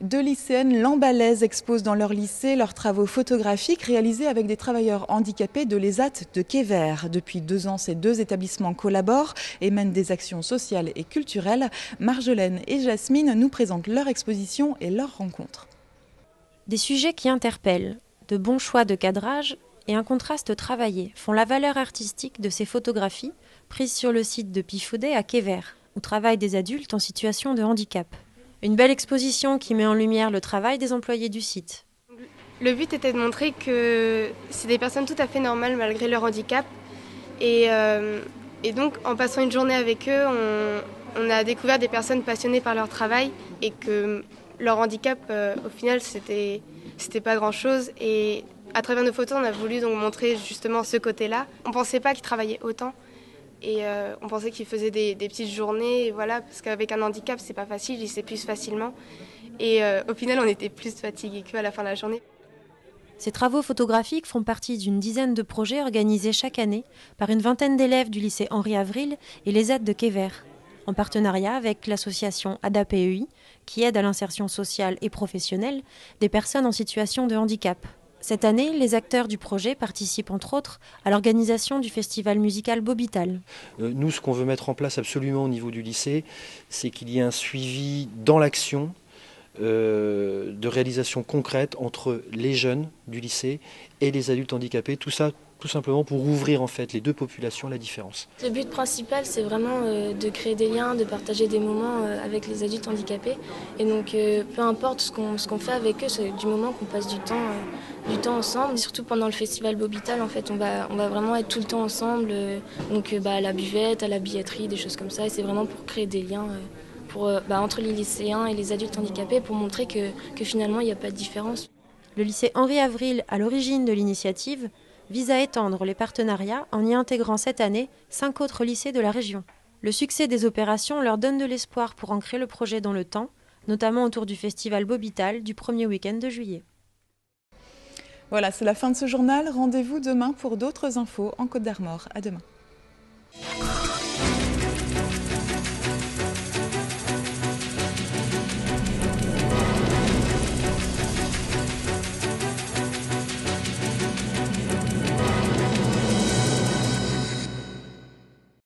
Deux lycéennes lambalaises exposent dans leur lycée leurs travaux photographiques réalisés avec des travailleurs handicapés de l'ESAT de Quévert. Depuis 2 ans, ces deux établissements collaborent et mènent des actions sociales et culturelles. Marjolaine et Jasmine nous présentent leur exposition et leur rencontre. Des sujets qui interpellent, de bons choix de cadrage et un contraste travaillé font la valeur artistique de ces photographies prises sur le site de Pifaudet à Quévert, où travaillent des adultes en situation de handicap. Une belle exposition qui met en lumière le travail des employés du site. Le but était de montrer que c'est des personnes tout à fait normales malgré leur handicap. Et donc en passant une journée avec eux, on a découvert des personnes passionnées par leur travail et que leur handicap, au final, c'était pas grand-chose. Et à travers nos photos, on a voulu donc montrer justement ce côté-là. On ne pensait pas qu'ils travaillaient autant. Et on pensait qu'ils faisaient des petites journées, et voilà, parce qu'avec un handicap, c'est pas facile, ils s'épuisent facilement. Et au final, on était plus fatigués qu'eux à la fin de la journée. Ces travaux photographiques font partie d'une dizaine de projets organisés chaque année par une vingtaine d'élèves du lycée Henri Avril et les aides de Quévert, en partenariat avec l'association ADAPEI, qui aide à l'insertion sociale et professionnelle des personnes en situation de handicap. Cette année, les acteurs du projet participent entre autres à l'organisation du festival musical Bobital. Nous, ce qu'on veut mettre en place absolument au niveau du lycée, c'est qu'il y ait un suivi dans l'action de réalisation concrète entre les jeunes du lycée et les adultes handicapés. Tout ça, tout simplement pour ouvrir en fait les deux populations à la différence. Le but principal, c'est vraiment de créer des liens, de partager des moments avec les adultes handicapés. Et donc, peu importe ce qu'on fait avec eux, c'est du moment qu'on passe du temps ensemble. Surtout pendant le festival Bobital, en fait, on va vraiment être tout le temps ensemble. À la buvette, à la billetterie, des choses comme ça. Et c'est vraiment pour créer des liens entre les lycéens et les adultes handicapés, pour montrer que finalement, il n'y a pas de différence. Le lycée Henri Avril, à l'origine de l'initiative, vise à étendre les partenariats en y intégrant cette année 5 autres lycées de la région. Le succès des opérations leur donne de l'espoir pour ancrer le projet dans le temps, notamment autour du festival Bobital du premier week-end de juillet. Voilà, c'est la fin de ce journal. Rendez-vous demain pour d'autres infos en Côte d'Armor. À demain.